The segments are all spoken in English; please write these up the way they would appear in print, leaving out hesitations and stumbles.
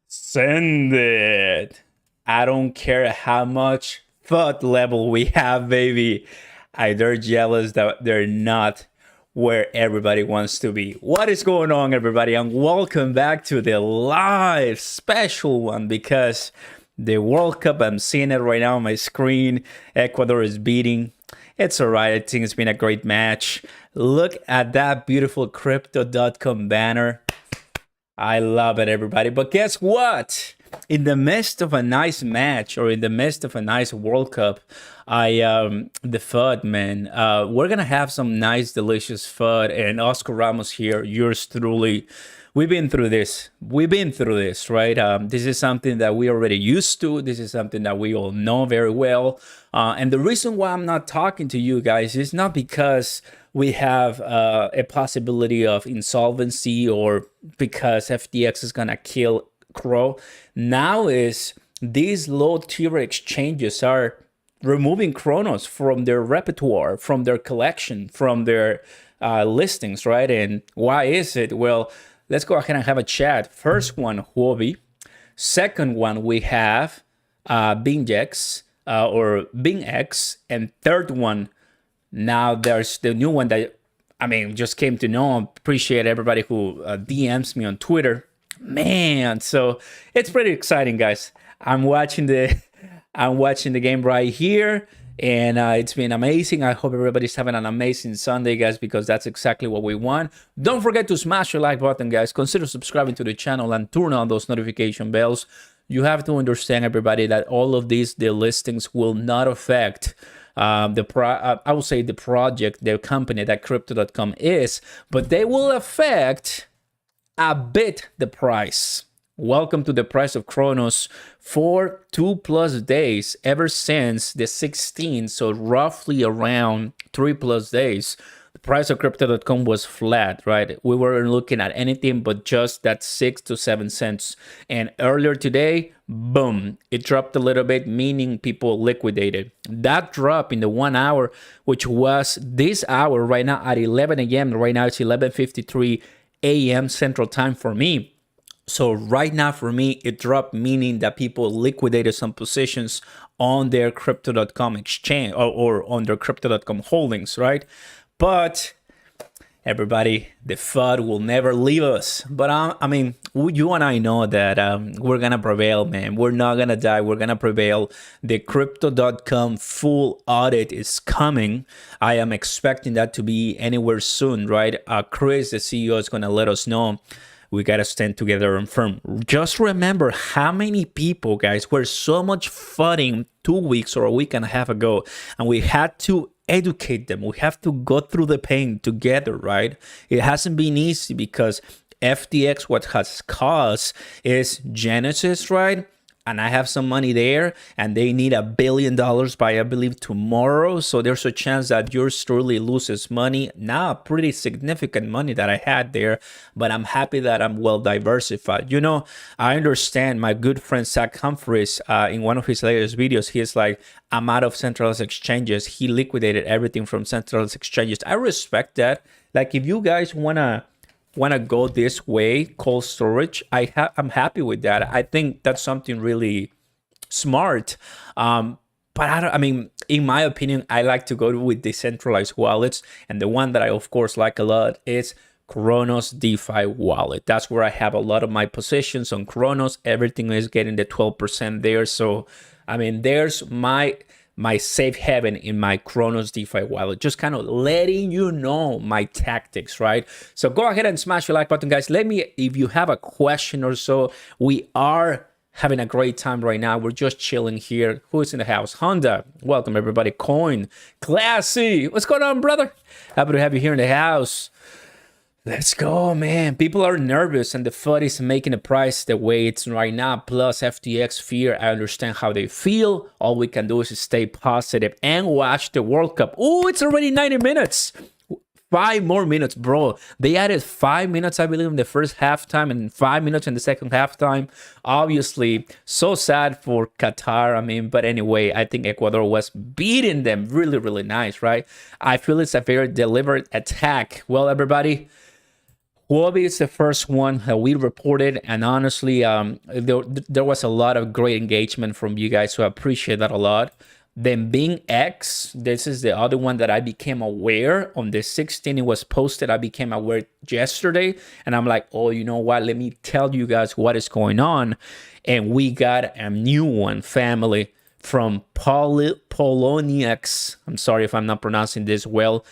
Send it. I don't care how much thought level we have, baby. They're jealous that they're not where everybody wants to be. What is going on, everybody? And welcome back to the live special one because the World Cup, I'm seeing it right now on my screen. Ecuador is beating. It's all right. I think it's been a great match. Look at that beautiful crypto.com banner. I love it, everybody. But guess what? In the midst of a nice match or in the midst of a nice World Cup, the FUD, man, we're gonna have some nice, delicious FUD. And Oscar Ramos here, yours truly. We've been through this. We've been through this, right? This is something that we already used to. This is something that we all know very well. And the reason why I'm not talking to you guys is not because we have a possibility of insolvency or because FTX is gonna kill Crow. Now is these low tier exchanges are removing Cronos from their repertoire, from their collection, from their listings, right? And why is it? Well, let's go ahead and have a chat. First one, Huobi. Second one, we have BingX or BingX. And third one, now there's the new one that, I mean, just came to know. Appreciate everybody who DMs me on Twitter. Man, so it's pretty exciting, guys. I'm watching the game right here, and it's been amazing. I hope everybody's having an amazing Sunday, guys, because that's exactly what we want. Don't forget to smash your like button, guys. Consider subscribing to the channel and turn on those notification bells. You have to understand, everybody, that all of these delistings will not affect I will say the project, the company that crypto.com is, but they will affect a bit the price. Welcome to the price of Cronos for 2+ days ever since the 16th, so roughly around 3+ days. The price of crypto.com was flat, right? We weren't looking at anything but just that 6 to 7 cents. And earlier today, boom, it dropped a little bit, meaning people liquidated. That drop in the 1 hour, which was this hour right now at 11 a.m. Right now it's 11:53 a.m. Central Time for me. So right now for me, it dropped, meaning that people liquidated some positions on their crypto.com exchange or on their crypto.com holdings, right? But everybody, the FUD will never leave us. But I mean, you and I know that we're going to prevail, man. We're not going to die. We're going to prevail. The crypto.com full audit is coming. I am expecting that to be anywhere soon, right? Chris, the CEO, is going to let us know. We got to stand together and firm. Just remember how many people, guys, were so much FUDing 2 weeks or a week and a half ago, and we had to educate them. We have to go through the pain together, right? It hasn't been easy because FTX, what has caused is Genesis, right? And I have some money there, and they need $1 billion by, I believe, tomorrow. So there's a chance that yours truly loses money. Now, pretty significant money that I had there, but I'm happy that I'm well diversified. You know, I understand my good friend Zach Humphries, in one of his latest videos, he's like, I'm out of centralized exchanges. He liquidated everything from centralized exchanges. I respect that. Like, if you guys want to go this way, cold storage, I'm happy with that. I think that's something really smart. But I mean, in my opinion, I like to go with decentralized wallets. And the one that I, of course, like a lot is Cronos DeFi wallet. That's where I have a lot of my positions on Cronos. Everything is getting the 12% there. So, I mean, there's my safe haven in my Cronos DeFi wallet, just kind of letting you know my tactics, right? So go ahead and smash your like button, guys. Let me, if you have a question or so, we are having a great time right now. We're just chilling here. Who's in the house? Honda, welcome everybody. Coin, Classy, what's going on, brother? Happy to have you here in the house. Let's go, man. People are nervous and the FUD is making the price the way it's right now. Plus FTX fear. I understand how they feel. All we can do is stay positive and watch the World Cup. Oh, it's already 90 minutes. 5 more minutes, bro. They added 5 minutes, I believe, in the first halftime and 5 minutes in the second halftime. Obviously, so sad for Qatar. I mean, but anyway, I think Ecuador was beating them really, really nice, right? I feel it's a very deliberate attack. Well, everybody, Huobi is the first one that we reported, and honestly, there was a lot of great engagement from you guys, so I appreciate that a lot. Then Bing X, this is the other one that I became aware on the 16th. It was posted. I became aware yesterday, and I'm like, oh, you know what? Let me tell you guys what is going on. And we got a new one, family, from Poloniax. I'm sorry if I'm not pronouncing this well.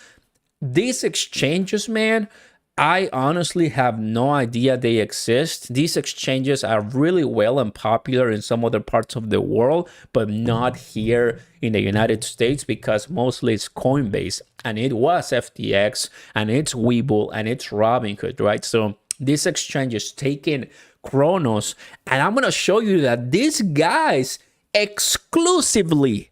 These exchanges, man, I honestly have no idea they exist. These exchanges are really well and popular in some other parts of the world, but not here in the United States because mostly it's Coinbase and it was FTX and it's Webull and it's Robinhood, right? So this exchange is taking Cronos, and I'm going to show you that these guys exclusively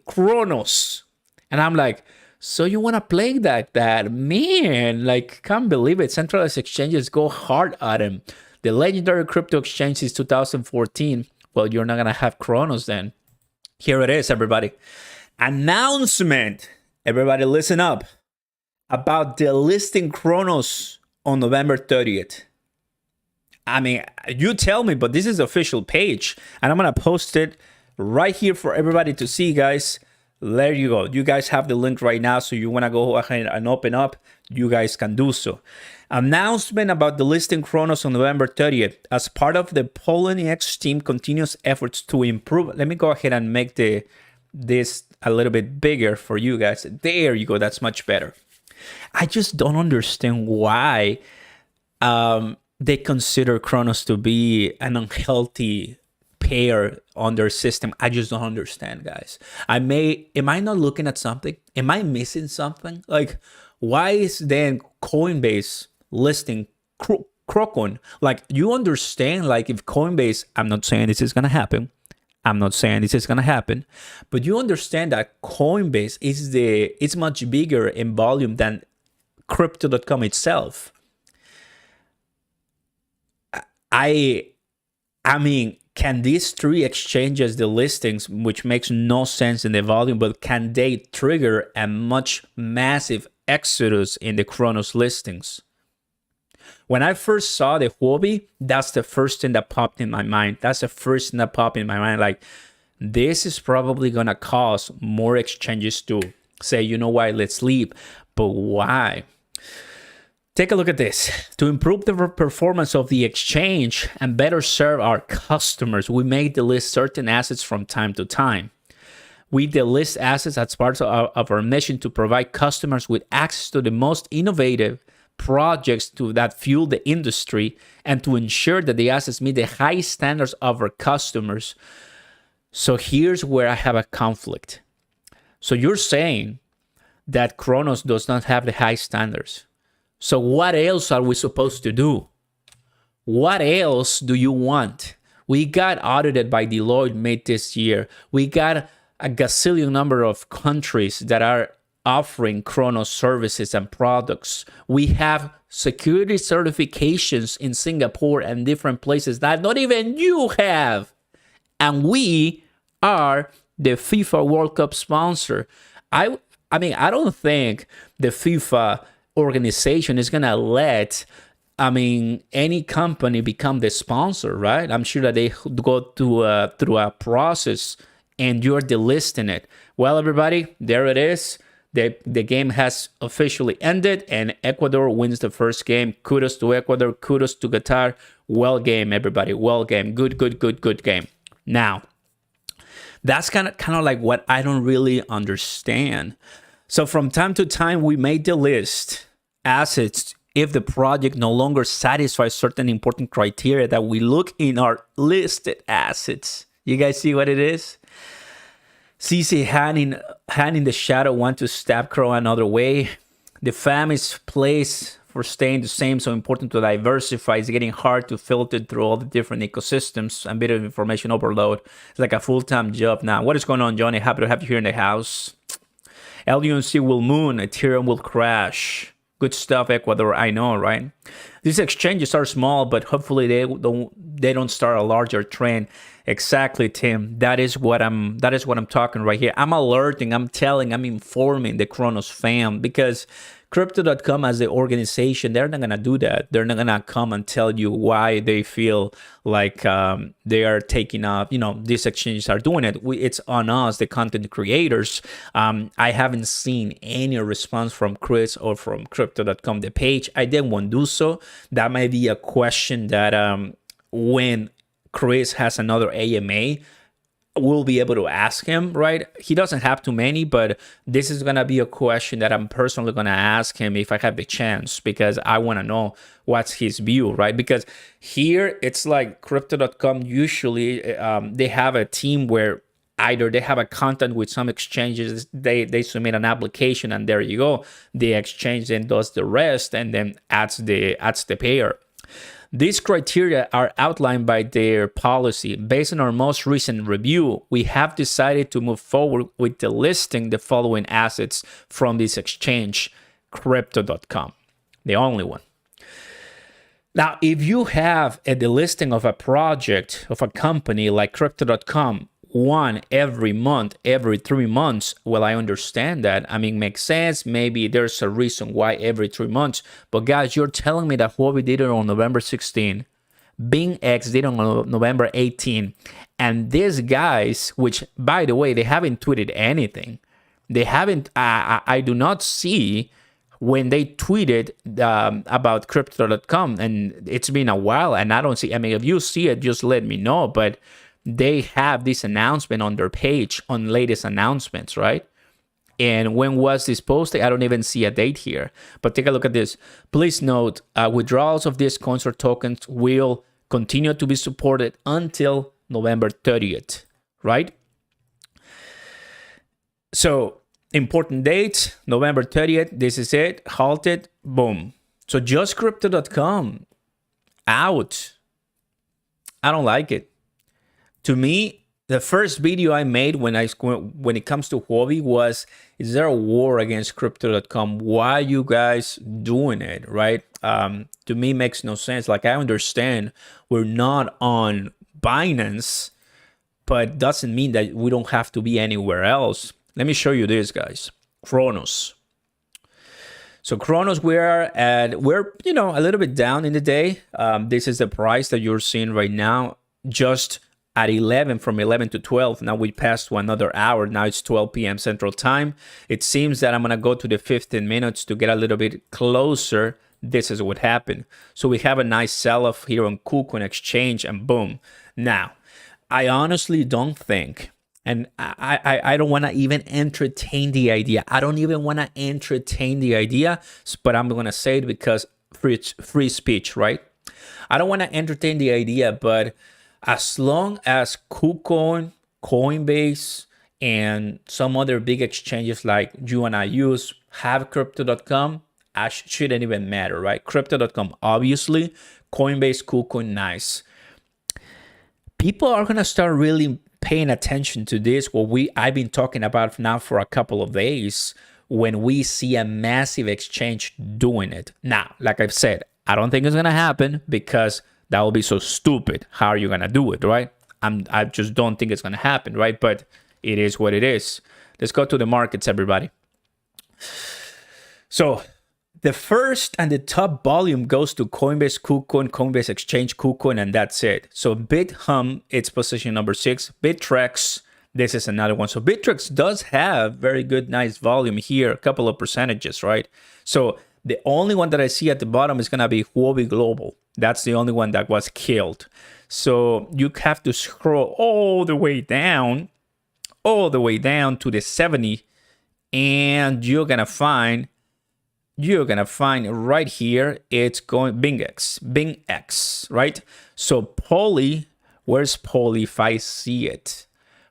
Cronos. And I'm like, so you want to play that man, like, can't believe it. Centralized exchanges go hard at him. The legendary crypto exchange is 2014. Well, you're not going to have Cronos then. Here it is, everybody. Announcement. Everybody listen up. About delisting Cronos on November 30th. I mean, you tell me, but this is the official page. And I'm going to post it right here for everybody to see, guys. There you go. You guys have the link right now, so you want to go ahead and open up, you guys can do so. Announcement about delisting Cronos on November 30th. As part of the Poloniex team continuous efforts to improve. Let me go ahead and make this a little bit bigger for you guys. There you go. That's much better. I just don't understand why they consider Cronos to be an unhealthy pair on their system. I just don't understand, guys. Am I not looking at something? Am I missing something? Like, why is then Coinbase listing Crocon? Like, you understand, like, if Coinbase, I'm not saying this is gonna happen. But you understand that Coinbase it's much bigger in volume than crypto.com itself. I mean, can these three exchanges, the listings, which makes no sense in the volume, but can they trigger a much massive exodus in the Cronos listings? When I first saw the Huobi, that's the first thing that popped in my mind. Like, this is probably going to cause more exchanges to say, you know what, let's leave. But why? Take a look at this. To improve the performance of the exchange and better serve our customers, we may delist certain assets from time to time. We delist assets as part of our mission to provide customers with access to the most innovative projects that fuel the industry and to ensure that the assets meet the high standards of our customers. So here's where I have a conflict. So you're saying that Cronos does not have the high standards. So what else are we supposed to do? What else do you want? We got audited by Deloitte mid this year. We got a gazillion number of countries that are offering Cronos services and products. We have security certifications in Singapore and different places that not even you have. And we are the FIFA World Cup sponsor. I mean, I don't think the FIFA organization is gonna let any company become the sponsor, right? I'm sure that they go through a process and you're delisting it. Well, everybody, there it is. The game has officially ended and Ecuador wins the first game. Kudos to Ecuador, kudos to Qatar. Well game, everybody, well game. Good game. Now, that's kind of like what I don't really understand. So from time to time, we may delist assets if the project no longer satisfies certain important criteria that we look in our listed assets. You guys see what it is? CC hand in the shadow want to stab Crow another way. The family's place for staying the same, so important to diversify. It's getting hard to filter through all the different ecosystems. A bit of information overload. It's like a full-time job now. What is going on, Johnny? Happy to have you here in the house. LUNC will moon. Ethereum will crash. Good stuff, Ecuador. I know, right? These exchanges are small, but hopefully they don't start a larger trend. Exactly, Tim. That is what I'm talking right here. I'm alerting, I'm telling, I'm informing the Cronos fam because Crypto.com as the organization, they're not going to do that. They're not going to come and tell you why they feel like they are taking up, these exchanges are doing it. It's on us, the content creators. I haven't seen any response from Chris or from Crypto.com, the page. I didn't want to do so. That might be a question that when Chris has another AMA, we'll be able to ask him, right? He doesn't have too many, but this is going to be a question that I'm personally going to ask him if I have the chance, because I want to know what's his view, right? Because here it's like Crypto.com, usually they have a team where either they have a content with some exchanges, they submit an application, and there you go. The exchange then does the rest and then adds the payer. These criteria are outlined by their policy. Based on our most recent review, we have decided to move forward with delisting the following assets from this exchange, Crypto.com, the only one. Now, if you have a delisting of a project, of a company like Crypto.com, one every month, every 3 months, well, I understand that. I mean, makes sense. Maybe there's a reason why every 3 months. But guys, you're telling me that Huobi did it on November 16, BingX did it on November 18, and these guys, which by the way, they haven't tweeted anything. They haven't. I do not see when they tweeted about Crypto.com, and it's been a while, and I don't see. I mean, if you see it, just let me know. But they have this announcement on their page on latest announcements, right? And when was this posted? I don't even see a date here. But take a look at this. Please note, withdrawals of these coins or tokens will continue to be supported until November 30th, right? So, important date, November 30th. This is it. Halted. Boom. So, just Crypto.com. Out. I don't like it. To me, the first video I made when it comes to Huobi was, is there a war against Crypto.com? Why are you guys doing it, right? To me, makes no sense. Like, I understand we're not on Binance, but doesn't mean that we don't have to be anywhere else. Let me show you this, guys. Cronos. So Cronos, we're a little bit down in the day. This is the price that you're seeing right now. Just at 11, from 11 to 12. Now we passed to another hour. Now it's 12 p.m. Central Time. It seems that I'm going to go to the 15 minutes to get a little bit closer. This is what happened. So we have a nice sell-off here on KuCoin Exchange, and boom. Now, I honestly don't think, and I don't want to even entertain the idea. I don't even want to entertain the idea, but I'm going to say it because free speech, right? I don't want to entertain the idea, but as long as KuCoin, Coinbase, and some other big exchanges like you and I use have Crypto.com, I shouldn't even matter, right? Crypto.com, obviously. Coinbase, KuCoin, nice. People are going to start really paying attention to this, what I've been talking about now for a couple of days, when we see a massive exchange doing it. Now, like I've said, I don't think it's going to happen because that will be so stupid. How are you going to do it, right? I just don't think it's going to happen, right? But it is what it is. Let's go to the markets, everybody. So the first and the top volume goes to Coinbase, KuCoin, Coinbase Exchange, KuCoin, and that's it. So BitHum, it's position number 6. Bittrex, this is another one. So Bittrex does have very good, nice volume here, a couple of percentages, right? So the only one that I see at the bottom is going to be Huobi Global. That's the only one that was killed. So you have to scroll all the way down to the 70, and you're going to find right here, it's going BingX, right? So Poly, where's Poly if I see it?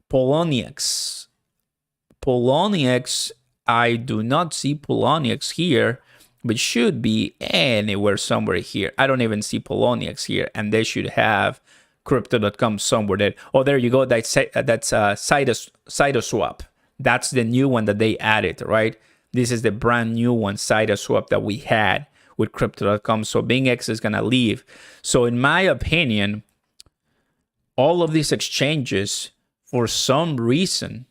Poloniex, I do not see Poloniex here, but should be anywhere somewhere here. I don't even see Poloniex here, and they should have Crypto.com somewhere there. Oh, there you go. That's Cytoswap. That's the new one that they added, right? This is the brand new one, Cytoswap, that we had with Crypto.com. So BingX is going to leave. So in my opinion, all of these exchanges, for some reason,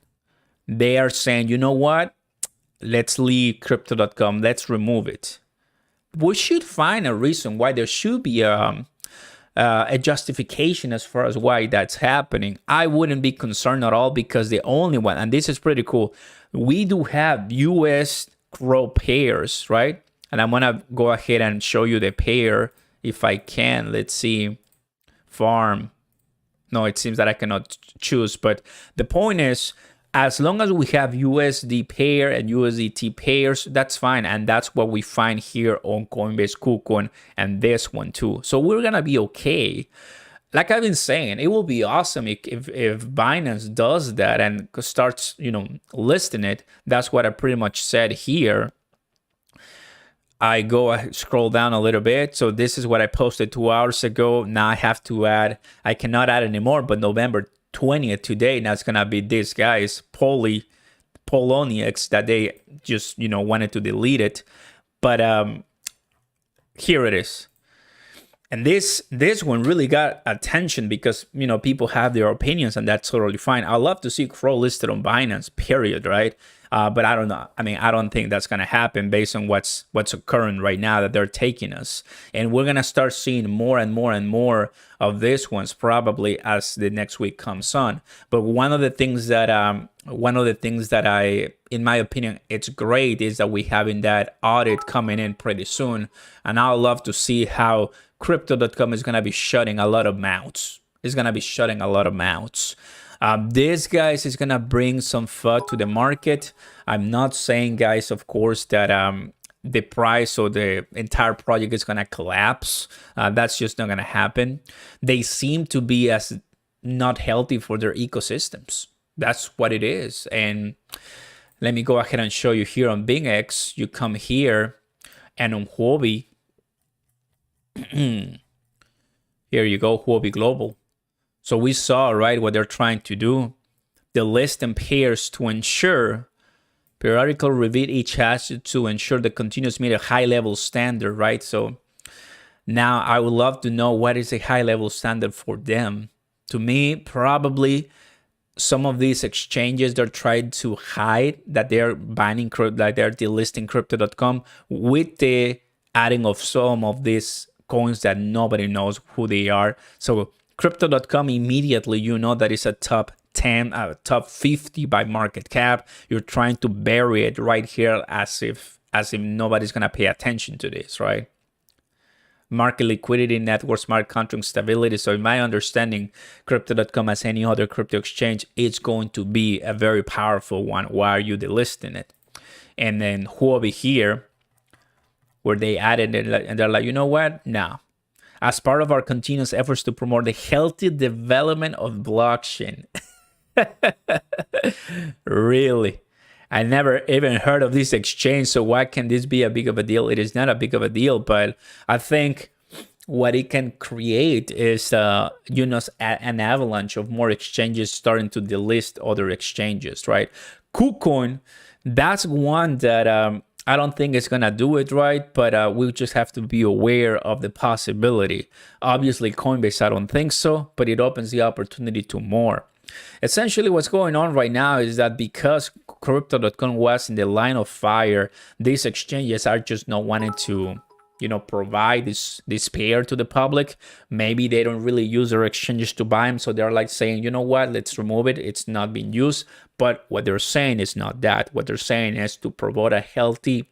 they are saying, you know what? let's leave crypto.com. Let's remove it. We should find a reason why there should be a justification as far as why that's happening. I wouldn't be concerned at all because the only one, and this is pretty cool, we do have US Crow pairs, right? And I'm gonna go ahead and show you the pair if I can. Let's see, farm. No, it seems that I cannot choose, but the point is, as long as we have USD pair and USDT pairs, that's fine. And that's what we find here on Coinbase, KuCoin, and this one too. So we're gonna be okay. Like I've been saying, it will be awesome if Binance does that and starts, listing it. That's what I pretty much said here. I scroll down a little bit. So this is what I posted 2 hours ago. Now I have to add, I cannot add anymore, but November 20th today, now it's going to be this guy's Polonius that they just, wanted to delete it. But here it is. And this one really got attention because, people have their opinions and that's totally fine. I'd love to see Crow listed on Binance, period, right? But I don't know. I mean, I don't think that's going to happen based on what's occurring right now that they're taking us. And we're going to start seeing more and more and more of these ones probably as the next week comes on. But one of the things that in my opinion, it's great is that we having that audit coming in pretty soon. And I'd love to see how crypto.com is going to be shutting a lot of mouths. It's going to be shutting a lot of mouths. This, guys, is going to bring some FUD to the market. I'm not saying, guys, of course, that the price or the entire project is going to collapse. That's just not going to happen. They seem to be as not healthy for their ecosystems. That's what it is. And let me go ahead and show you here on BingX. You come here and on Huobi. Here you go, Huobi Global. So we saw, right, what they're trying to do. The list and pairs to ensure periodical review each asset to ensure the continuous meet a high level standard, right? So now I would love to know what is a high level standard for them. To me, probably some of these exchanges, they're trying to hide that they're banning, like they're delisting crypto.com with the adding of some of these coins that nobody knows who they are. So crypto.com immediately, that is a top 10, top 50 by market cap. You're trying to bury it right here as if nobody's gonna pay attention to this, right? Market liquidity, network smart contract stability. So in my understanding, crypto.com, as any other crypto exchange, it's going to be a very powerful one. Why are you delisting it? And then Huobi here, where they added it, and they're like, you know what? Now, as part of our continuous efforts to promote the healthy development of blockchain. Really? I never even heard of this exchange, so why can this be a big of a deal? It is not a big of a deal, but I think what it can create is, an avalanche of more exchanges starting to delist other exchanges, right? KuCoin, that's one that I don't think it's going to do it right, but we just have to be aware of the possibility. Obviously, Coinbase, I don't think so, but it opens the opportunity to more. Essentially, what's going on right now is that because Crypto.com was in the line of fire, these exchanges are just not wanting to, provide this pair to the public. Maybe they don't really use their exchanges to buy them, so they're like saying, you know what, let's remove it. It's not being used. But what they're saying is not that. What they're saying is to promote a healthy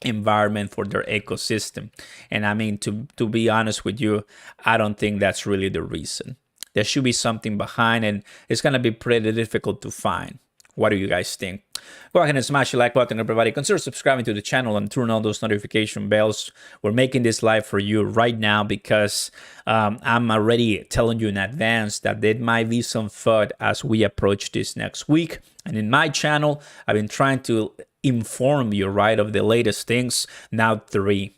environment for their ecosystem. And I mean, to be honest with you, I don't think that's really the reason. There should be something behind, and it's going to be pretty difficult to find. What do you guys think? Go ahead and smash the like button, everybody. Consider subscribing to the channel and turn on those notification bells. We're making this live for you right now because I'm already telling you in advance that there might be some FUD as we approach this next week. And in my channel, I've been trying to inform you, right, of the latest things. Now 3.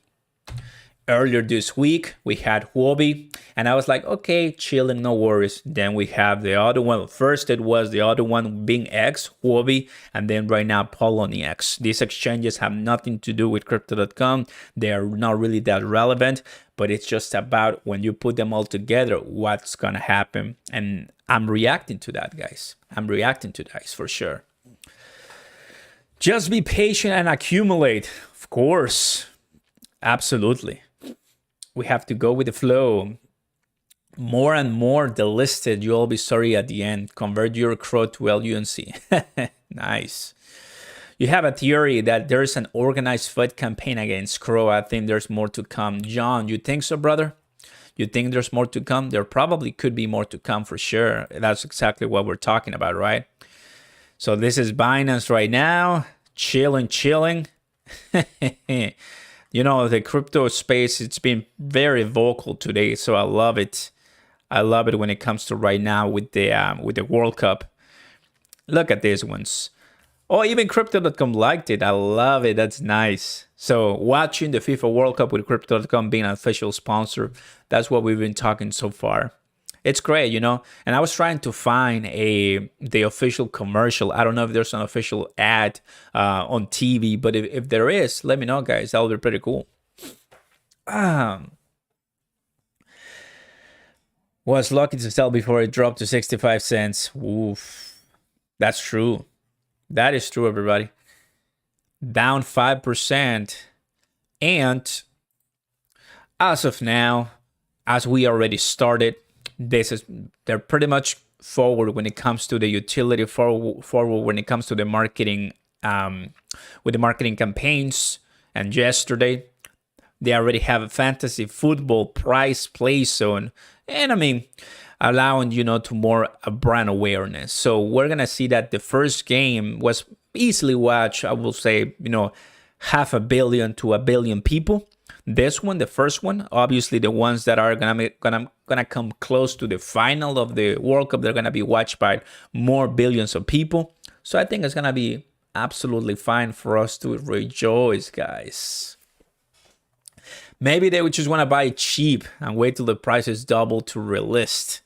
Earlier this week, we had Huobi, and I was like, okay, chilling, no worries. Then we have the other one. First, it was the other one being X, Huobi, and then right now, Polonius. These exchanges have nothing to do with Crypto.com. They are not really that relevant, but it's just about when you put them all together, what's going to happen. And I'm reacting to that, guys. I'm reacting to that for sure. Just be patient and accumulate. Of course. Absolutely. We have to go with the flow. More and more delisted, you'll be sorry at the end. Convert your CRO to LUNC. Nice. You have a theory that there's an organized FUD campaign against CRO. I think there's more to come. John, you think so, brother? You think there's more to come? There probably could be more to come for sure. That's exactly what we're talking about, right? So this is Binance right now. Chilling. You know, the crypto space, it's been very vocal today. So I love it. I love it when it comes to right now with the World Cup. Look at these ones. Oh, even Crypto.com liked it. I love it. That's nice. So watching the FIFA World Cup with Crypto.com being an official sponsor, that's what we've been talking so far. It's great, you know. And I was trying to find the official commercial. I don't know if there's an official ad on TV, but if there is, let me know, guys. That would be pretty cool. Was lucky to sell before it dropped to 65 cents. Oof. That's true. That is true, everybody. Down 5%. And as of now, as we already started, they're pretty much forward when it comes to the utility, forward when it comes to the marketing, with the marketing campaigns. And yesterday, they already have a fantasy football prize play zone. And I mean, allowing, you know, to more brand awareness. So we're going to see that the first game was easily watched, I will say, you know, 500 million to 1 billion people. This one, the first one, obviously the ones that are gonna come close to the final of the World Cup, they're gonna be watched by more billions of people. So I think it's gonna be absolutely fine for us to rejoice, guys. Maybe they would just want to buy cheap and wait till the price is double to relist.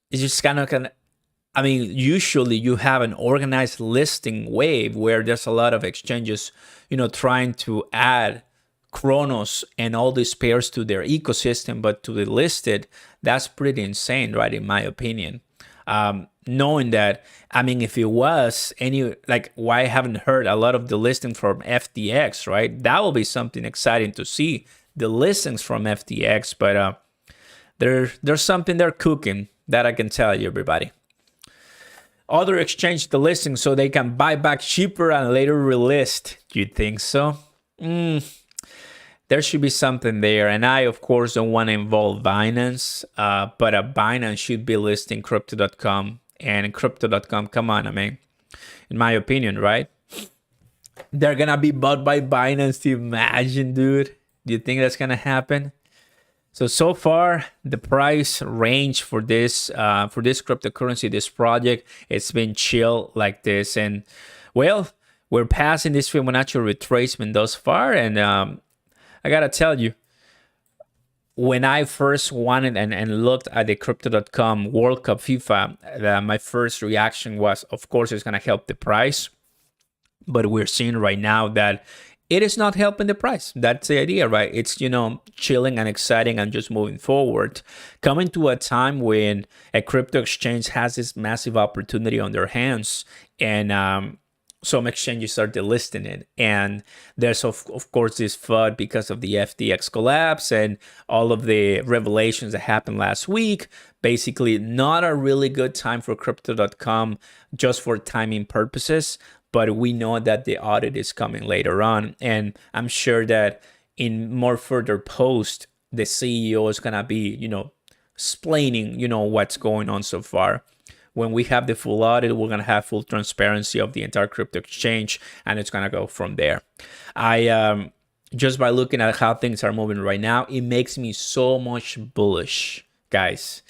It's just kind of, I mean, usually you have an organized listing wave where there's a lot of exchanges, you know, trying to add Cronos and all these pairs to their ecosystem, but to the listed, that's pretty insane, right? In my opinion. Knowing that, I mean, if it was any, like, why I haven't heard a lot of the listing from FTX, right? That will be something exciting to see, the listings from FTX, but there's something they're cooking that I can tell you, everybody. Other exchange the listing so they can buy back cheaper and later relist. Do you think so? There should be something there. And I, of course, don't want to involve Binance, but Binance should be listing Crypto.com. And Crypto.com, come on, I mean, in my opinion, right? They're going to be bought by Binance. Imagine, dude. Do you think that's going to happen? So far, the price range for this cryptocurrency, this project, it's been chill like this. And, well, we're passing this Fibonacci retracement thus far. And I got to tell you, when I first wanted and looked at the Crypto.com World Cup FIFA, my first reaction was, of course, it's going to help the price. But we're seeing right now that it is not helping the price. That's the idea, right? It's, you know, chilling and exciting and just moving forward. Coming to a time when a crypto exchange has this massive opportunity on their hands, and some exchanges are delisting it. And there's, of course, this FUD because of the FTX collapse and all of the revelations that happened last week. Basically, not a really good time for Crypto.com just for timing purposes. But we know that the audit is coming later on. And I'm sure that in more further post, the CEO is going to be, you know, explaining, you know, what's going on so far. When we have the full audit, we're going to have full transparency of the entire crypto exchange, and it's going to go from there. I just by looking at how things are moving right now, it makes me so much bullish, guys.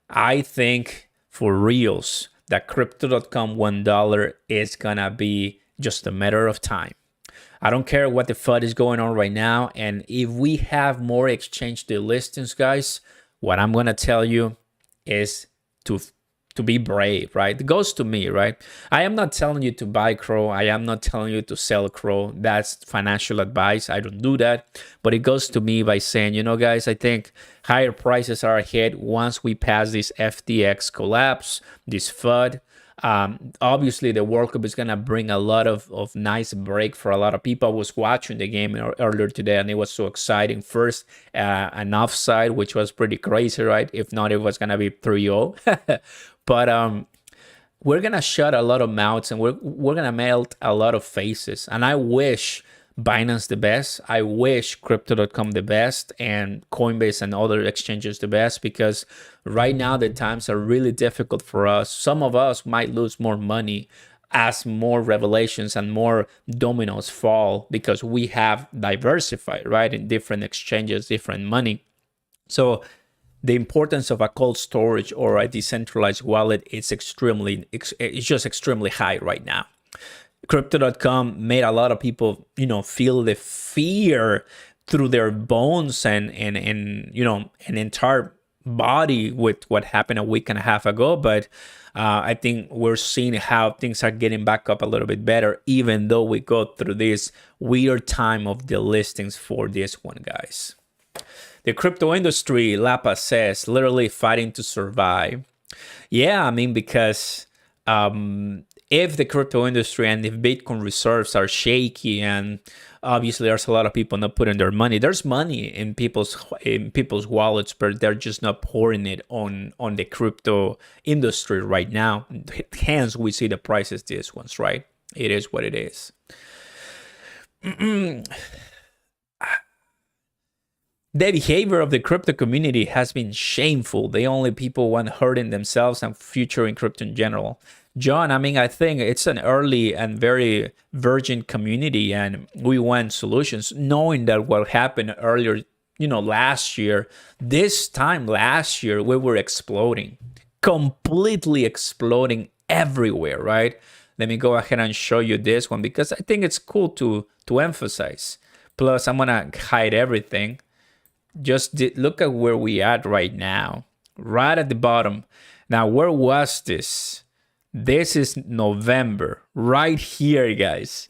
I think for reals that Crypto.com $1 is going to be just a matter of time. I don't care what the FUD is going on right now. And if we have more exchange delistings, guys, what I'm going to tell you is to be brave, right? It goes to me, right? I am not telling you to buy CRO. I am not telling you to sell CRO. That's financial advice. I don't do that. But it goes to me by saying, you know, guys, I think higher prices are ahead once we pass this FTX collapse, this FUD. Obviously, the World Cup is gonna bring a lot of nice break for a lot of people. I was watching the game earlier today, and it was so exciting. First, an offside, which was pretty crazy, right? If not, it was gonna be 3-0. But we're gonna shut a lot of mouths, and we're gonna melt a lot of faces. And I wish Binance the best. I wish crypto.com the best, and Coinbase and other exchanges the best, because right now the times are really difficult for us. Some of us might lose more money as more revelations and more dominoes fall, because we have diversified, right, in different exchanges, different money. So the importance of a cold storage or a decentralized wallet is it's just extremely high right now. Crypto.com made a lot of people, feel the fear through their bones and an entire body with what happened a week and a half ago. But I think we're seeing how things are getting back up a little bit better, even though we go through this weird time of the listings for this one, guys. The crypto industry, Lapa says, literally fighting to survive. Yeah, I mean, because if the crypto industry and if Bitcoin reserves are shaky, and obviously there's a lot of people not putting their money, there's money in people's wallets, but they're just not pouring it on the crypto industry right now. Hence, we see the prices these ones, right? It is what it is. The behavior of the crypto community has been shameful. The only people want hurting themselves and future in crypto in general. John, I mean, I think it's an early and very virgin community, and we want solutions, knowing that what happened earlier, last year, this time last year, we were exploding, completely exploding everywhere, right? Let me go ahead and show you this one, because I think it's cool to emphasize. Plus, I'm gonna hide everything. Just look at where we at right now, right at the bottom. Now, where was this? This is November, right here, guys.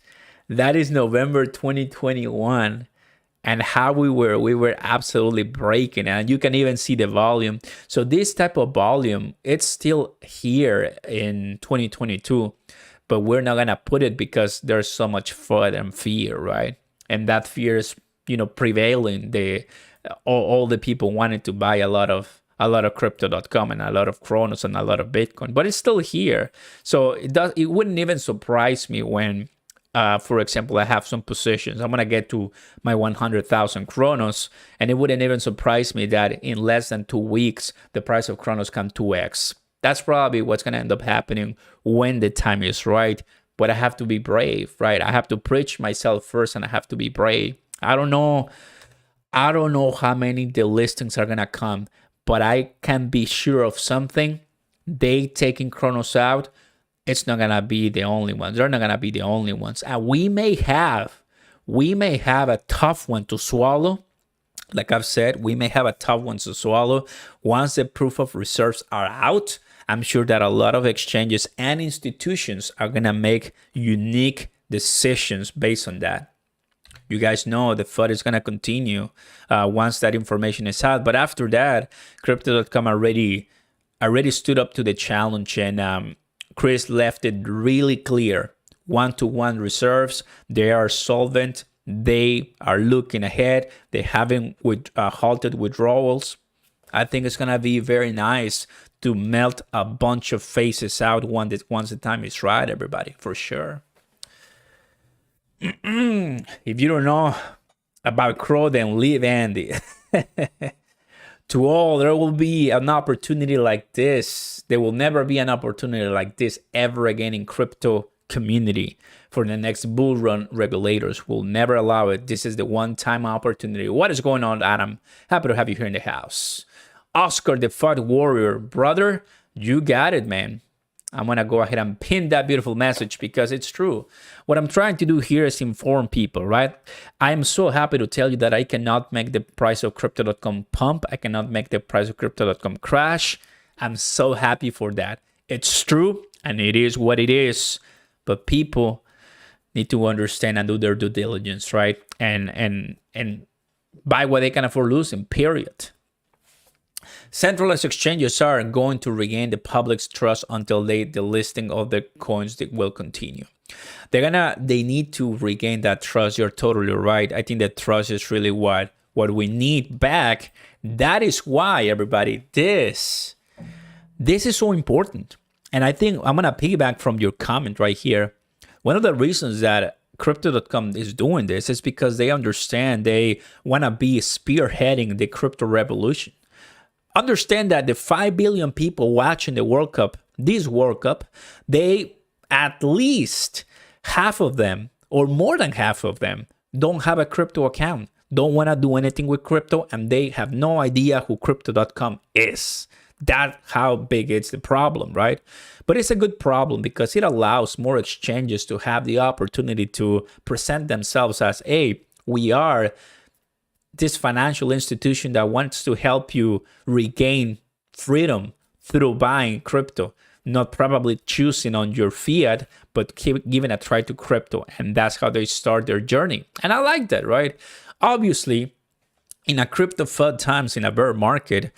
That is November 2021. And how we were absolutely breaking, and you can even see the volume. So this type of volume, it's still here in 2022, but we're not gonna put it because there's so much FUD and fear, right? And that fear is, prevailing. All the people wanted to buy a lot of crypto.com and a lot of Cronos and a lot of Bitcoin, but it's still here. So it wouldn't even surprise me when, for example, I have some positions. I'm gonna get to my 100,000 Cronos, and it wouldn't even surprise me that in less than 2 weeks the price of Cronos can 2x. That's probably what's gonna end up happening when the time is right. But I have to be brave, right? I have to preach myself first, and I have to be brave. I don't know how many delistings are gonna come, but I can be sure of something. They taking Cronos out, it's not gonna be the only ones. They're not gonna be the only ones. And we may have a tough one to swallow. Like I've said, we may have a tough one to swallow. Once the proof of reserves are out, I'm sure that a lot of exchanges and institutions are gonna make unique decisions based on that. You guys know the FUD is going to continue once that information is out. But after that, Crypto.com already stood up to the challenge, and Chris left it really clear. One-to-one reserves, they are solvent. They are looking ahead. They haven't halted withdrawals. I think it's going to be very nice to melt a bunch of faces out once the time is right, everybody, for sure. If you don't know about Crow, then leave Andy. To all, there will be an opportunity like this. There will never be an opportunity like this ever again in crypto community. For the next bull run, regulators will never allow it. This is the one-time opportunity. What is going on, Adam? Happy to have you here in the house. Oscar the FUD Warrior, brother, you got it, man. I'm going to go ahead and pin that beautiful message because it's true. What I'm trying to do here is inform people, right? I am so happy to tell you that I cannot make the price of crypto.com pump. I cannot make the price of crypto.com crash. I'm so happy for that. It's true, and it is what it is. But people need to understand and do their due diligence, right? And buy what they can afford losing, period. Centralized exchanges are going to regain the public's trust until the listing of the coins that will continue. They need to regain that trust. You're totally right. I think that trust is really what we need back. That is why, everybody, this is so important. And I think I'm gonna piggyback from your comment right here. One of the reasons that Crypto.com is doing this is because they understand they want to be spearheading the crypto revolution. Understand that the 5 billion people watching the World Cup, this World Cup, they at least half of them or more than half of them don't have a crypto account, don't want to do anything with crypto, and they have no idea who Crypto.com is. That's how big it's the problem, right? But it's a good problem because it allows more exchanges to have the opportunity to present themselves as, hey, we are this financial institution that wants to help you regain freedom through buying crypto, not probably choosing on your fiat, but keep giving a try to crypto. And that's how they start their journey. And I like that, right? Obviously, in a crypto FUD times, in a bear market,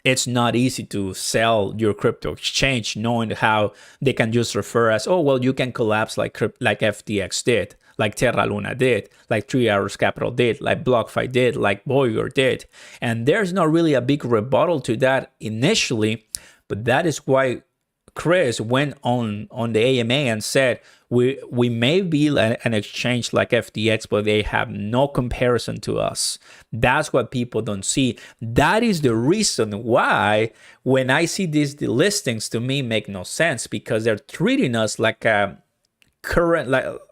it's not easy to sell your crypto exchange knowing how they can just refer as, oh, well, you can collapse like FTX did, like Terra Luna did, like 3 Arrows Capital did, like BlockFi did, like Voyager did. And there's not really a big rebuttal to that initially, but that is why Chris went on the AMA and said, we may be an exchange like FTX, but they have no comparison to us. That's what people don't see. That is the reason why when I see these delistings, to me make no sense, because they're treating us like a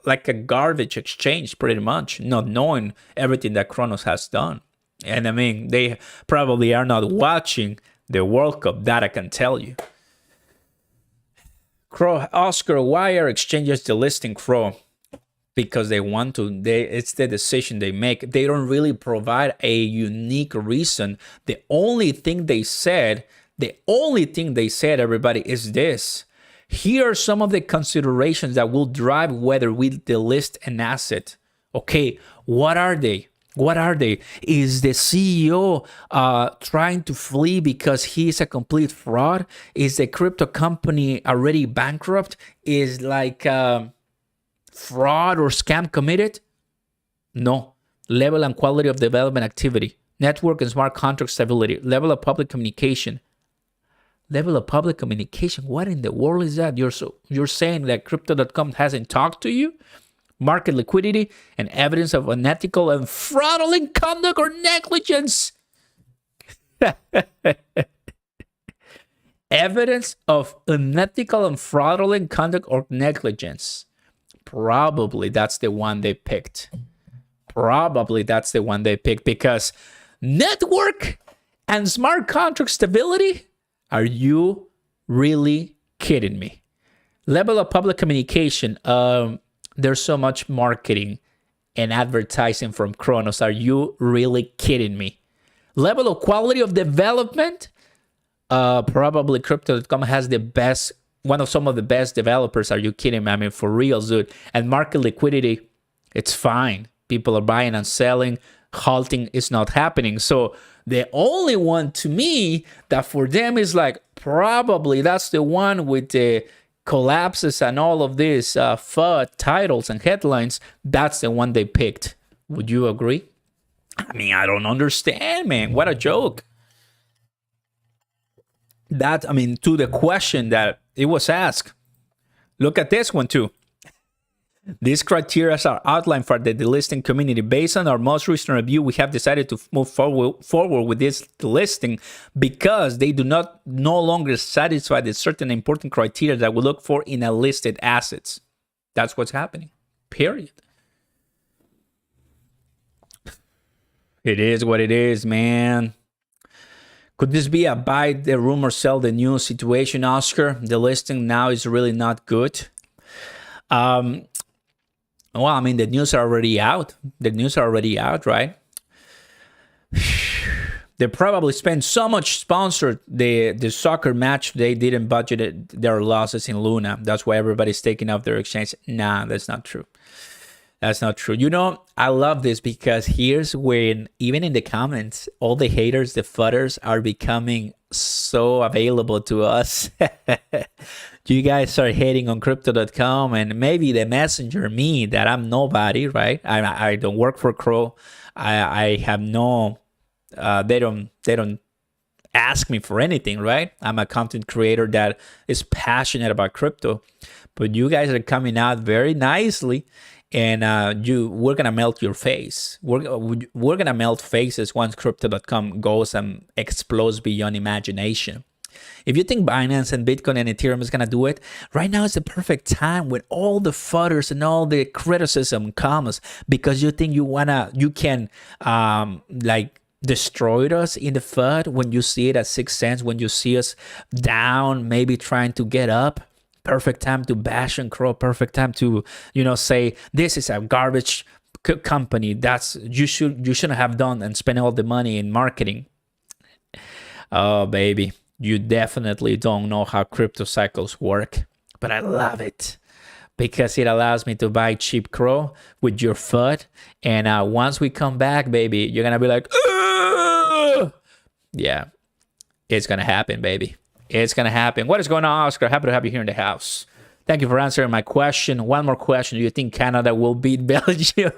like a garbage exchange, pretty much, not knowing everything that Cronos has done. And I mean, they probably are not watching the World Cup, that I can tell you. Crow, Oscar, why are exchanges delisting Crow? Because they want to. It's the decision they make. They don't really provide a unique reason. The only thing they said, everybody, is this. Here are some of the considerations that will drive whether we delist an asset. Okay, what are they? What are they? Is the CEO trying to flee because he's a complete fraud? Is the crypto company already bankrupt? Is like fraud or scam committed? No. Level and quality of development activity. Network and smart contract stability. Level of public communication. Level of public communication? What in the world is that? You're saying that Crypto.com hasn't talked to you? Market liquidity and evidence of unethical and fraudulent conduct or negligence. Evidence of unethical and fraudulent conduct or negligence. Probably that's the one they picked. Because network and smart contract stability? Are you really kidding me? Level of public communication. There's so much marketing and advertising from Cronos. Are you really kidding me? Level of quality of development? Probably Crypto.com has some of the best developers. Are you kidding me? I mean, for real, dude. And market liquidity, it's fine. People are buying and selling. Halting is not happening. So the only one to me that for them is like, probably that's the one with the collapses and all of these FUD titles and headlines. That's the one they picked. Would you agree? I mean, I don't understand, man. What a joke. To the question that it was asked. Look at this one too. These criteria are outlined for the delisting community. Based on our most recent review, we have decided to move forward with this delisting because they do no longer satisfy the certain important criteria that we look for in a listed assets. That's what's happening. Period. It is what it is, man. Could this be a buy the rumor, sell the news situation, Oscar? The listing now is really not good. Well, I mean, the news are already out. Right? They probably spent so much sponsored the soccer match, they didn't budget their losses in Luna. That's why everybody's taking off their exchange. Nah, that's not true. That's not true. You know, I love this because here's when, even in the comments, all the haters, the fudders, are becoming so available to us. You guys start hating on crypto.com, and maybe the messenger, me, that I'm nobody, right? I don't work for Crow. I have no, they don't ask me for anything, right? I'm a content creator that is passionate about crypto, but you guys are coming out very nicely, and we're gonna melt your face. We're gonna melt faces once crypto.com goes and explodes beyond imagination. If you think Binance and Bitcoin and Ethereum is gonna do it, right now is the perfect time when all the fudders and all the criticism comes, because you think you can like destroyed us in the FUD when you see it at 6 cents, when you see us down, maybe trying to get up. Perfect time to bash and crow. Perfect time to, say this is a garbage company. That's you shouldn't have done and spend all the money in marketing. Oh baby, you definitely don't know how crypto cycles work, but I love it because it allows me to buy cheap crow with your FUD, and once we come back, baby, you're gonna be like, ugh! Yeah, it's gonna happen, baby. It's gonna happen. What is going on, Oscar? Happy to have you here in the house. Thank you for answering my question. One more question. Do you think Canada will beat Belgium?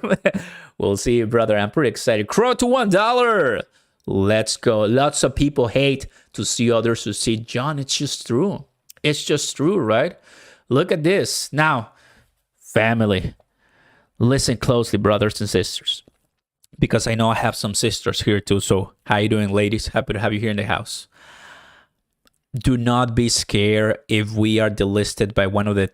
We'll see, brother. I'm pretty excited. Crow to $1. Let's go. Lots of people hate to see others succeed. John, it's just true. It's just true, right? Look at this. Now, family, listen closely, brothers and sisters, because I know I have some sisters here too. So how you doing, ladies? Happy to have you here in the house. Do not be scared if we are delisted by one of the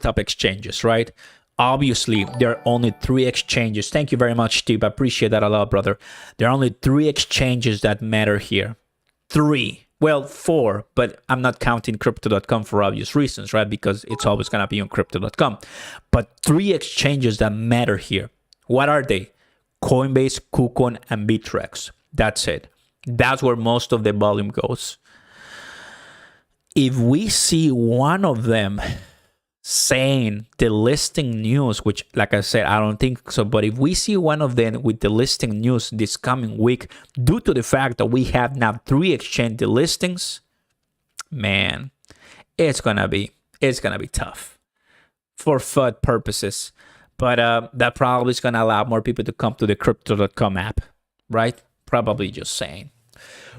top exchanges, right? Obviously, there are only 3 exchanges. Thank you very much, Steve. I appreciate that a lot, brother. There are only 3 exchanges that matter here. 3. Well, 4, but I'm not counting crypto.com for obvious reasons, right? Because it's always going to be on crypto.com. But 3 exchanges that matter here. What are they? Coinbase, KuCoin, and Bittrex. That's it. That's where most of the volume goes. If we see one of them saying the listing news, which, like I said, I don't think so, but if we see one of them with the listing news this coming week, due to the fact that we have now 3 exchange listings, man, it's gonna be tough for FUD purposes. But that probably is gonna allow more people to come to the crypto.com app, right? Probably just saying.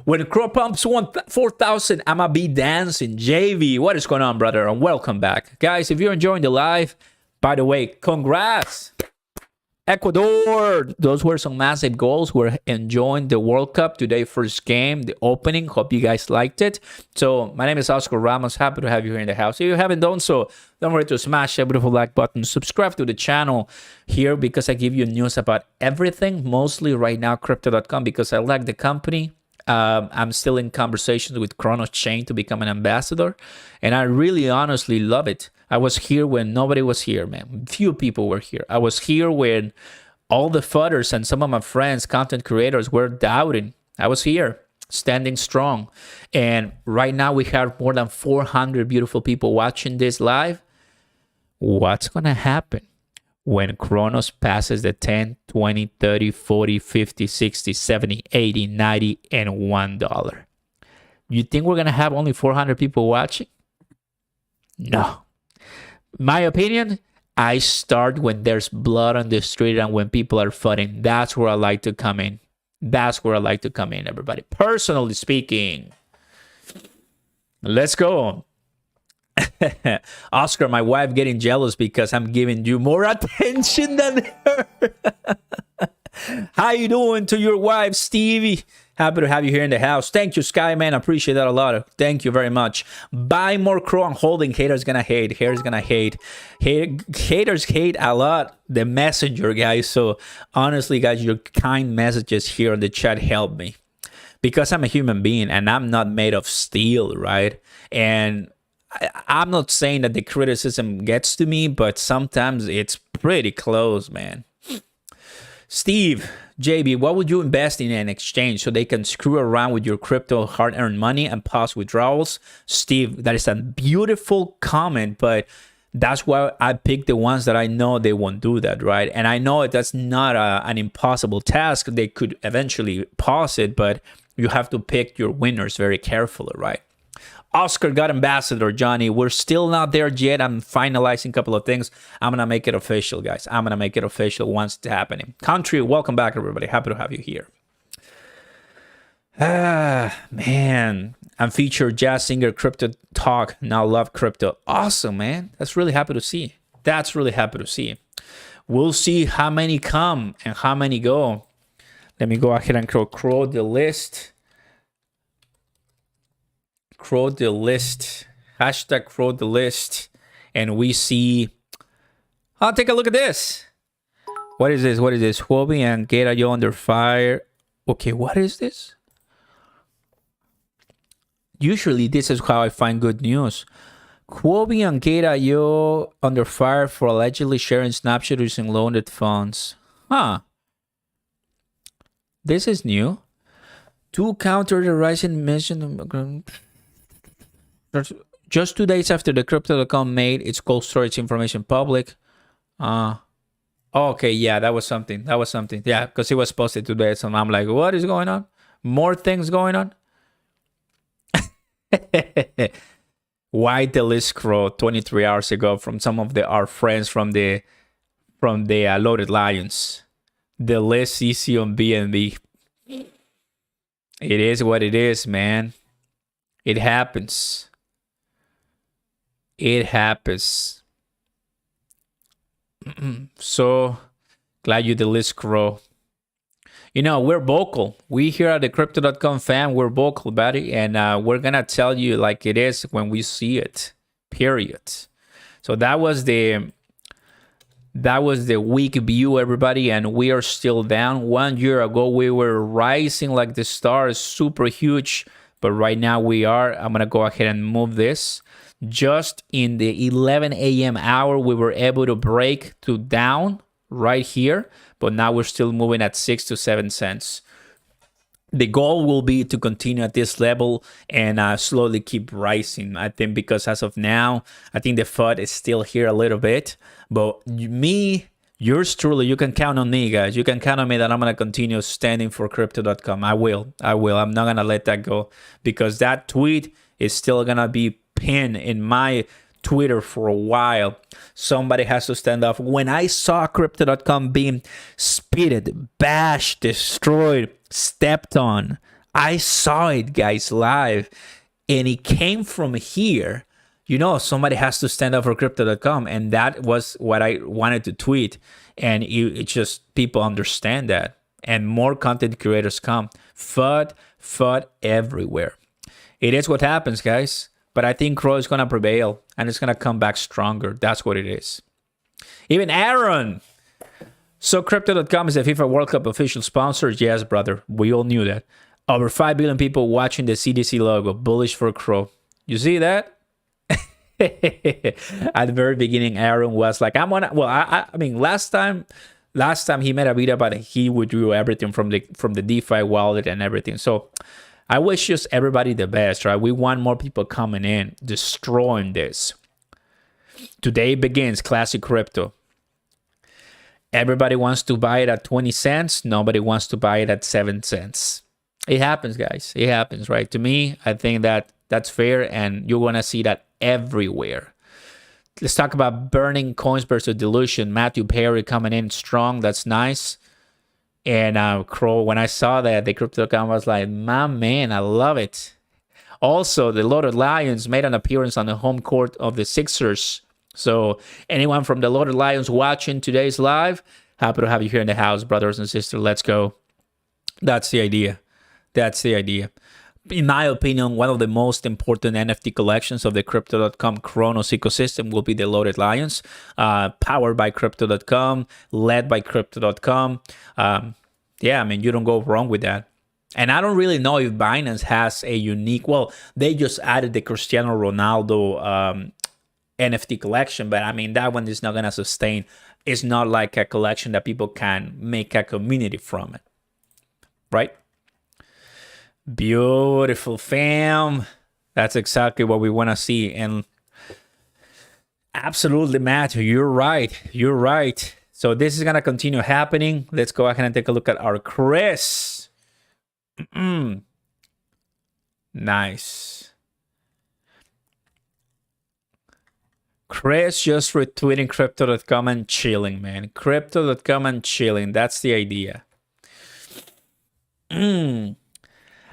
When the crow pumps 4,000, I'ma be dancing. JV, what is going on, brother? And welcome back. Guys, if you're enjoying the live, by the way, congrats. Ecuador, those were some massive goals. We're enjoying the World Cup today, first game, the opening. Hope you guys liked it. So my name is Oscar Ramos. Happy to have you here in the house. If you haven't done so, don't forget to smash that beautiful like button. Subscribe to the channel here because I give you news about everything, mostly right now crypto.com, because I like the company. I'm still in conversations with Cronos Chain to become an ambassador, and I really honestly love it. I was here when nobody was here, man. Few people were here. I was here when all the fudders and some of my friends, content creators, were doubting. I was here, standing strong. And right now we have more than 400 beautiful people watching this live. What's going to happen when Cronos passes the 10, 20, 30, 40, 50, 60, 70, 80, 90, and $1? You think we're going to have only 400 people watching? No. My opinion, I start when there's blood on the street and when people are fighting. That's where I like to come in. That's where I like to come in, everybody. Personally speaking. Let's go. Oscar, my wife getting jealous because I'm giving you more attention than her. How you doing to your wife, Stevie? Happy to have you here in the house. Thank you, Skyman. I appreciate that a lot. Thank you very much. Buy more crow. I'm holding. Haters gonna hate. Haters gonna hate. Haters hate a lot. The messenger, guys. So honestly, guys, your kind messages here in the chat help me. Because I'm a human being and I'm not made of steel, right? And I'm not saying that the criticism gets to me, but sometimes it's pretty close, man. Steve, JB, what would you invest in an exchange so they can screw around with your crypto hard-earned money and pause withdrawals? Steve, that is a beautiful comment, but That's why I pick the ones that I know they won't do that, right? And I know that's not an impossible task. They could eventually pause it, but you have to pick your winners very carefully, right? Oscar got ambassador, Johnny. We're still not there yet. I'm finalizing a couple of things. I'm going to make it official, guys. I'm going to make it official once it's happening. Country, welcome back, everybody. Happy to have you here. Man. I'm featured jazz singer Crypto Talk. Now love crypto. Awesome, man. That's really happy to see. That's really happy to see. We'll see how many come and how many go. Let me go ahead and crow the list. Crow the list. Hashtag crow the list. And we see... I'll take a look at this. What is this? What is this? Huobi and Geta Yo under fire. Okay, what is this? Usually, this is how I find good news. Huobi and Geta Yo under fire for allegedly sharing snapshots using loaned funds. Huh. This is new. To counter the rising mission... Just 2 days after the crypto.com made its cold storage information public. Okay, yeah, that was something. That was something. Yeah, because it was posted today. So I'm like, what is going on? More things going on? Why the list crow 23 hours ago from some of our friends from the Loaded Lions? The list easy on BNB. It is what it is, man. It happens. It happens. So glad you the list crow. You know, we're vocal. We here at the crypto.com fam, we're vocal about it. And we're going to tell you like it is when we see it. Period. So that was the week view, everybody. And we are still down. 1 year ago, we were rising like the stars, super huge. But right now we are. I'm going to go ahead and move this. Just in the 11 a.m. hour, we were able to break to down right here. But now we're still moving at 6 to 7 cents. The goal will be to continue at this level and slowly keep rising. I think because as of now, I think the FUD is still here a little bit. But me, yours truly, you can count on me, guys. You can count on me that I'm going to continue standing for crypto.com. I will. I'm not going to let that go because that tweet is still going to be pinned in my Twitter for a while. Somebody has to stand up. When I saw crypto.com being spitted, bashed, destroyed, stepped on, I saw it, guys, live. And it came from here. You know, somebody has to stand up for crypto.com. And that was what I wanted to tweet. And it just, people understand that. And more content creators come. FUD everywhere. It is what happens, guys. But I think Crow is going to prevail. And it's going to come back stronger. That's what it is. Even Aaron. So Crypto.com is the FIFA World Cup official sponsor. Yes, brother. We all knew that. Over 5 billion people watching the CDC logo. Bullish for Crow. You see that? At the very beginning, Aaron was like, I'm on. Well, I mean, last time he made a video about it, he withdrew everything from the DeFi wallet and everything. So I wish just everybody the best, right? We want more people coming in, destroying this. Today begins classic crypto. Everybody wants to buy it at 20 cents. Nobody wants to buy it at 7 cents. It happens, guys. It happens, right? To me, I think that's fair, and you're going to see that everywhere. Let's talk about burning coins versus dilution. Matthew Perry coming in strong. That's nice. And Crow, when I saw that, the crypto.com was like, my man, I love it. Also, the Loaded Lions made an appearance on the home court of the Sixers. So anyone from the Loaded Lions watching today's live, happy to have you here in the house, brothers and sisters. Let's go. That's the idea. That's the idea. In my opinion, one of the most important NFT collections of the Crypto.com Cronos ecosystem will be the Loaded Lions, powered by Crypto.com, led by Crypto.com. Yeah, I mean, you don't go wrong with that. And I don't really know if Binance has a unique... Well, they just added the Cristiano Ronaldo NFT collection, but I mean, that one is not going to sustain. It's not like a collection that people can make a community from it, right? Beautiful, fam. That's exactly what we want to see. And Absolutely, Matt. You're right. You're right. So this is gonna continue happening. Let's go ahead and take a look at our Chris. Nice. Chris just retweeting crypto.com and chilling, man. Crypto.com and chilling. That's the idea.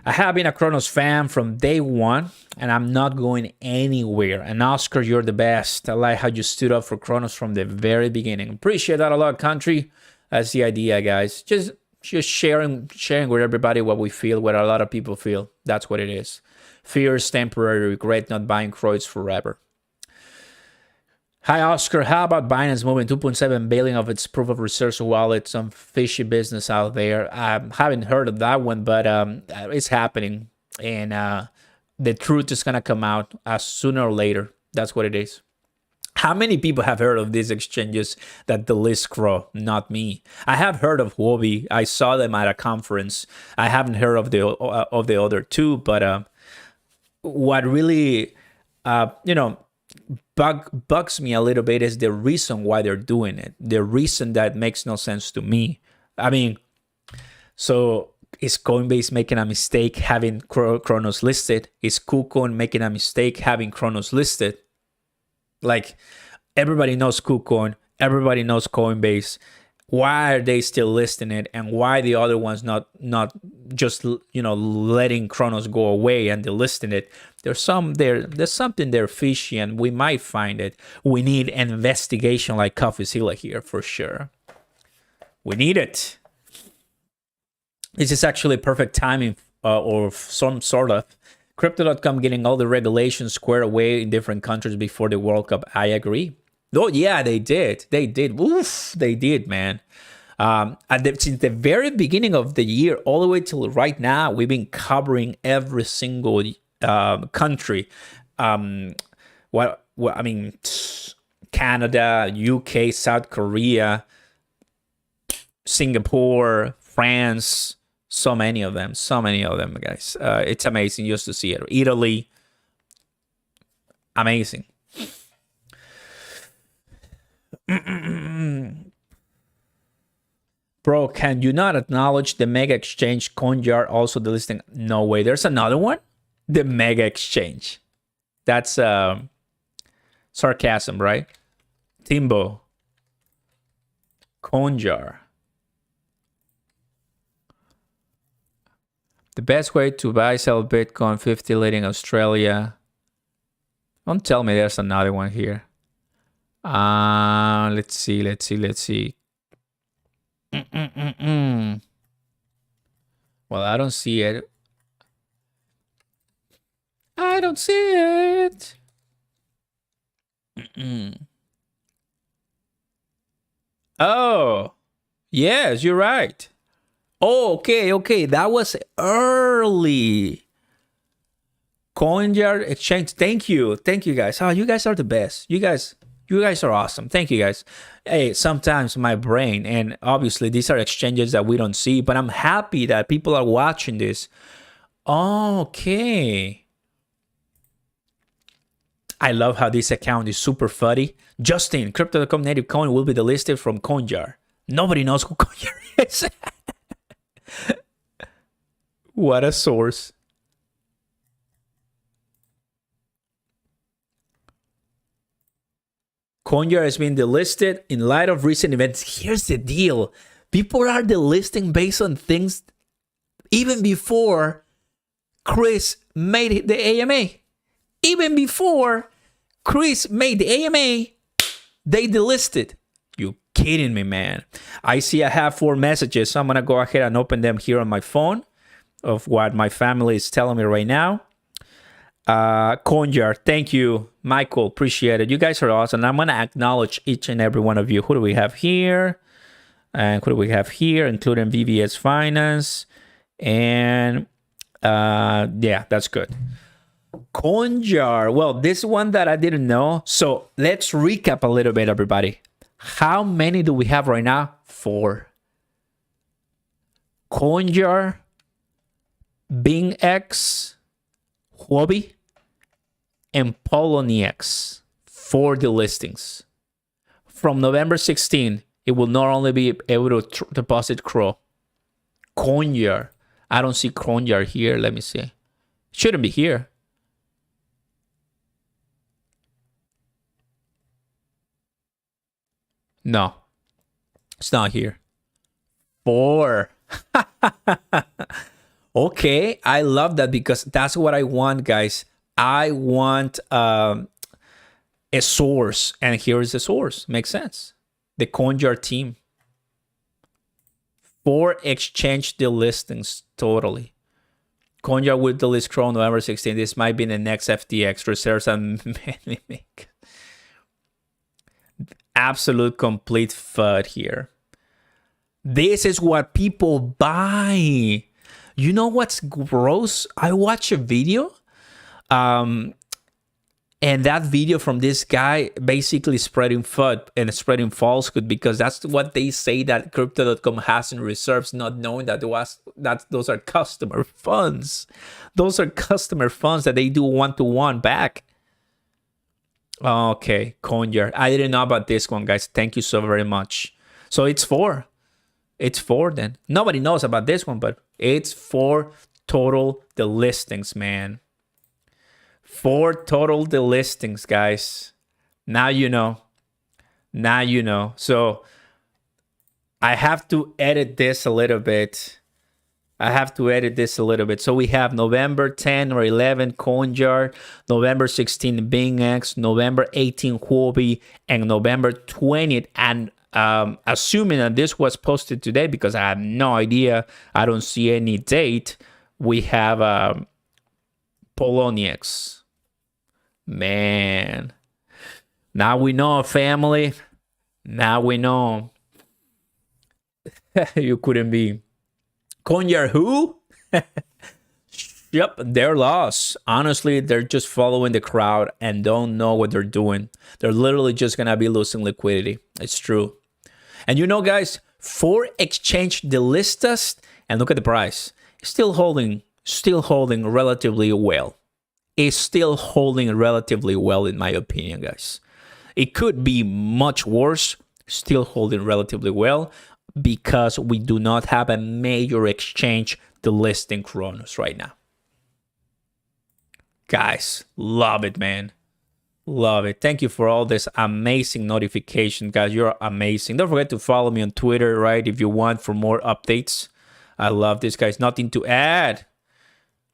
I have been a Cronos fan from day one, and I'm not going anywhere. And Oscar, you're the best. I like how you stood up for Cronos from the very beginning. Appreciate that a lot, country. That's the idea, guys. Just sharing with everybody what we feel, what a lot of people feel. That's what it is. Fear is temporary. Regret not buying Croix forever. Hi, Oscar. How about Binance moving 2.7 billion of its proof of reserves wallet? Some fishy business out there. I haven't heard of that one, but it's happening. And the truth is going to come out sooner or later. That's what it is. How many people have heard of these exchanges that delist Crow? Not me. I have heard of Huobi. I saw them at a conference. I haven't heard of the other two, but what really, bugs me a little bit is the reason why they're doing it. The reason that makes no sense to me. I mean, so is Coinbase making a mistake having Cronos listed? Is KuCoin making a mistake having Cronos listed? Like, everybody knows KuCoin, everybody knows Coinbase. Why are they still listing it, and why the other ones not just letting Cronos go away and delisting it? There's something there fishy, and we might find it. We need an investigation like CoffeeZilla here for sure. We need it. This is actually perfect timing, or some sort of. Crypto.com getting all the regulations squared away in different countries before the World Cup. I agree. Oh, yeah, they did. They did. Oof, they did, man. Since the very beginning of the year, all the way till right now, we've been covering every single country. I mean, Canada, UK, South Korea, Singapore, France. So many of them, guys. It's amazing just to see it. Italy, amazing. Bro, can you not acknowledge the mega exchange Conjar also delisting? No way. There's another one? The mega exchange. That's sarcasm, right? Timbo. Conjar. The best way to buy, sell Bitcoin, 50 leading Australia. Don't tell me there's another one here. Let's see. Well, I don't see it. Oh, yes, you're right. Oh, okay. That was early. Coinyard Exchange. Thank you, guys. Oh, you guys are the best. You guys are awesome. Thank you, guys. Hey, sometimes my brain, and obviously these are exchanges that we don't see, but I'm happy that people are watching this. Okay. I love how this account is super funny. Justin, Crypto.com native coin will be delisted from Coinjar. Nobody knows who Coinjar is. What a source. Coinjar has been delisted in light of recent events. Here's the deal. People are delisting based on things even before Chris made the AMA. Even before Chris made the AMA, they delisted. You kidding me, man? I see I have 4 messages, so I'm going to go ahead and open them here on my phone of what my family is telling me right now. Conjar, thank you. Michael, appreciate it. You guys are awesome. I'm going to acknowledge each and every one of you. Who do we have here? And who do we have here? Including VVS Finance. And yeah, that's good. Conjar. Well, this one that I didn't know. So let's recap a little bit, everybody. How many do we have right now? 4. Conjar, BingX, Huobi, and Poloniex. 4 delistings. From November 16, it will not only be able to deposit CRO. Coinyard. I don't see Coinyard here. Let me see. Shouldn't be here. No. It's not here. 4. Okay, I love that because that's what I want, guys. I want a source, and here is the source. Makes sense. The Coinyard team. 4 exchange delistings totally. Coinyard will delist CRO November 16. This might be the next FTX. Reserves and many make. Absolute complete FUD here. This is what people buy. You know what's gross? I watched a video. And that video from this guy basically spreading FUD and spreading falsehood because that's what they say that Crypto.com has in reserves, not knowing that those are customer funds. Those are customer funds that they do one-to-one back. Okay, Coinyard. I didn't know about this one, guys. Thank you so very much. So it's 4. It's 4 then. Nobody knows about this one, but it's 4 total delistings, man. 4 total delistings, guys. Now you know. Now you know. So I have to edit this a little bit. So we have November 10 or 11 Coinyard, November 16 BingX, November 18 Huobi, and November 20th. And assuming that this was posted today, because I have no idea, I don't see any date, we have Poloniex. Man, now we know, family. Now we know. You couldn't be. Coinyard who? Yep, they're lost. Honestly, they're just following the crowd and don't know what they're doing. They're literally just going to be losing liquidity. It's true. And you know, guys, 4 exchange delistas, and look at the price. Still holding relatively well. Is still holding relatively well, in my opinion, guys. It could be much worse, still holding relatively well, because we do not have a major exchange delisting Cronos right now. Guys, love it, man. Love it. Thank you for all this amazing notification, guys. You're amazing. Don't forget to follow me on Twitter, right, if you want for more updates. I love this, guys. Nothing to add.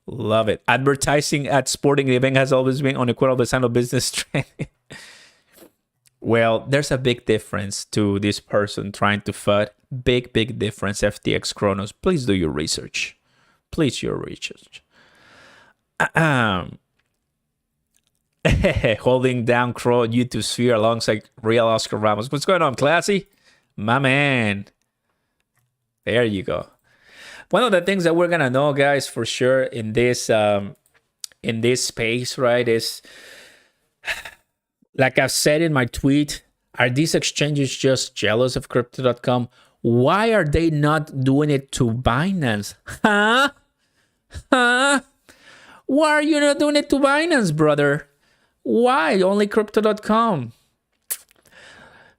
Love it. Advertising at sporting event has always been on a quarter of the side of business trend. Well, there's a big difference to this person trying to FUD. Big difference. FTX Cronos. Please do your research. Please your research. Holding down CRO YouTube sphere alongside real Oscar Ramos. What's going on, Classy? My man. There you go. One of the things that we're gonna know, guys, for sure in this space, right, is like I've said in my tweet, are these exchanges just jealous of Crypto.com? Why are they not doing it to Binance? Huh? Why are you not doing it to Binance, brother? Why only Crypto.com?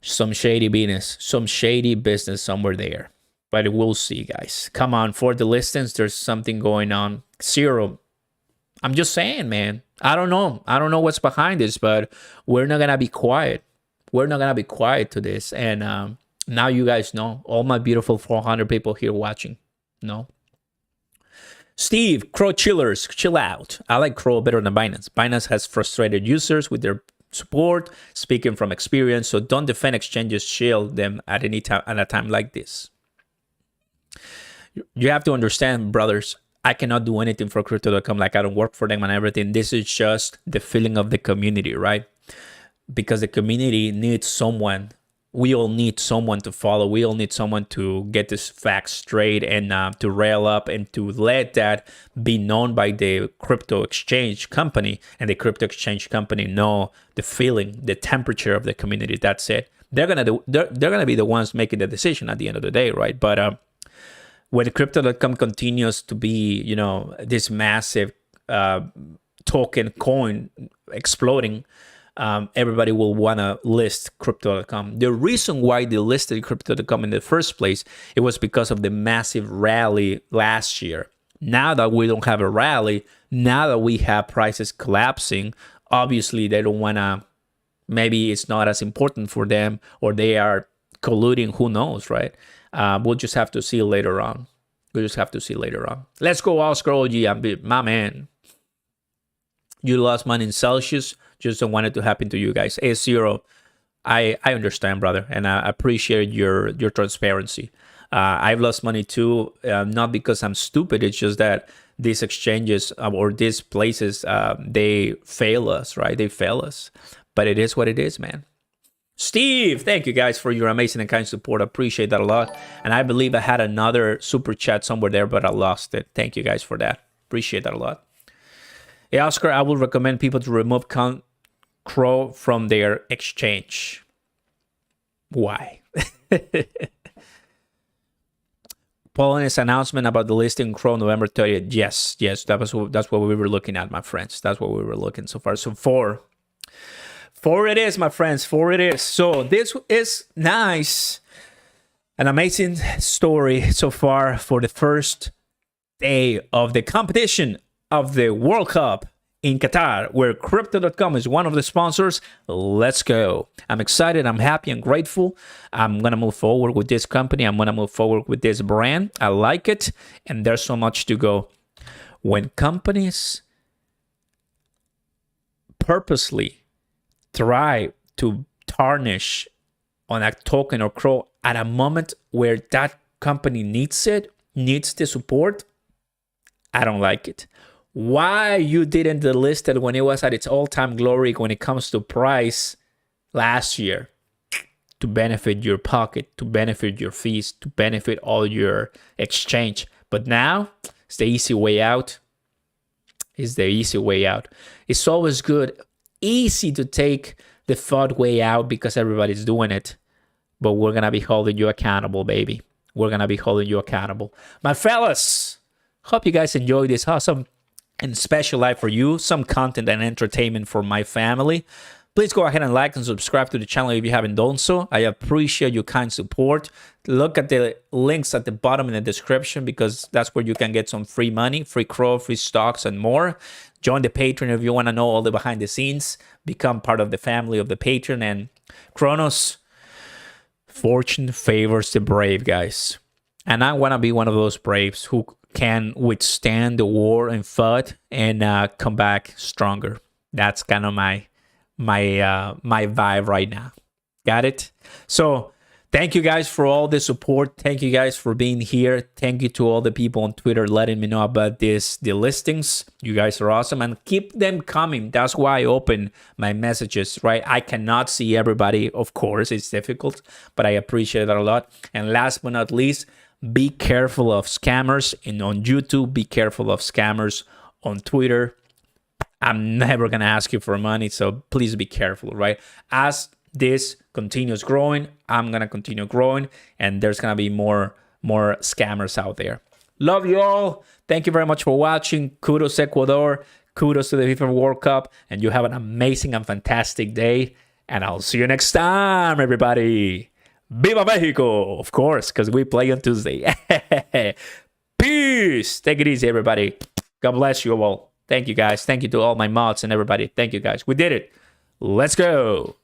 Some shady business somewhere there. But we'll see, guys. Come on, for the listings, there's something going on. 0. I'm just saying, man. I don't know. I don't know what's behind this, but we're not going to be quiet. We're not going to be quiet to this. And now you guys know. All my beautiful 400 people here watching. No. Steve, CRO chillers, chill out. I like CRO better than Binance. Binance has frustrated users with their support, speaking from experience. So don't defend exchanges, shield them at any time at a time like this. You have to understand, brothers, I cannot do anything for Crypto.com. Like, I don't work for them and everything. This is just the feeling of the community, right? Because the community needs someone. We all need someone to follow. We all need someone to get this facts straight and to rail up and to let that be known by the crypto exchange company, and the crypto exchange company know the feeling, the temperature of the community. That's it. They're gonna be the ones making the decision at the end of the day, right? But when Crypto.com continues to be, you know, this massive token coin exploding, everybody will want to list crypto.com. The reason why they listed crypto.com in the first place, it was because of the massive rally last year. Now that we don't have a rally, now that we have prices collapsing, obviously they don't want to, maybe it's not as important for them, or they are colluding, who knows, right? We'll just have to see later on. Let's go, Oscar OG, my man. You lost money in Celsius, just don't want it to happen to you guys. A0, I understand, brother, and I appreciate your transparency. I've lost money too, not because I'm stupid. It's just that these exchanges or these places, they fail us, right? They fail us. But it is what it is, man. Steve, thank you guys for your amazing and kind support. I appreciate that a lot. And I believe I had another super chat somewhere there, but I lost it. Thank you guys for that. Appreciate that a lot. Hey, Oscar, I would recommend people to remove Crow from their exchange. Why? Paul's announcement about the listing Crow November 30th. Yes, that's what we were looking at, my friends. That's what we were looking so far. So 4 it is, my friends. 4 it is. So this is nice. An amazing story so far for the first day of the competition of the World Cup in Qatar, where crypto.com is one of the sponsors. Let's go. I'm excited. I'm happy and grateful. I'm going to move forward with this company. I'm going to move forward with this brand. I like it. And there's so much to go. When companies purposely try to tarnish on a token or Crow at a moment where that company needs it, needs the support, I don't like it. Why you didn't delist it when it was at its all-time glory when it comes to price last year? To benefit your pocket, to benefit your fees, to benefit all your exchange. But now, it's the easy way out. It's always good, easy to take the FUD way out because everybody's doing it. But we're going to be holding you accountable, baby. We're going to be holding you accountable. My fellas, hope you guys enjoyed this awesome and special live for you. Some content and entertainment for my family. Please go ahead and like and subscribe to the channel if you haven't done so. I appreciate your kind support. Look at the links at the bottom in the description because that's where you can get some free money, free Crow, free stocks, and more. Join the Patreon if you want to know all the behind the scenes. Become part of the family of the Patreon. And Cronos, fortune favors the brave, guys. And I want to be one of those braves who can withstand the war and FUD and come back stronger. That's kind of my vibe right now. Got it? So thank you guys for all the support. Thank you guys for being here. Thank you to all the people on Twitter letting me know about the listings. You guys are awesome and keep them coming. That's why I open my messages, right? I cannot see everybody, of course. It's difficult, but I appreciate that a lot. And last but not least, be careful of scammers. And on YouTube, be careful of scammers. On Twitter, I'm never going to ask you for money, so please be careful, right? As this continues growing, I'm going to continue growing, and there's going to be more scammers out there. Love you all. Thank you very much for watching. Kudos, Ecuador. Kudos to the FIFA World Cup, and you have an amazing and fantastic day, and I'll see you next time, everybody. Viva Mexico, of course, because we play on Tuesday. Peace. Take it easy, everybody. God bless you all. Thank you, guys. Thank you to all my mods and everybody. Thank you, guys. We did it. Let's go.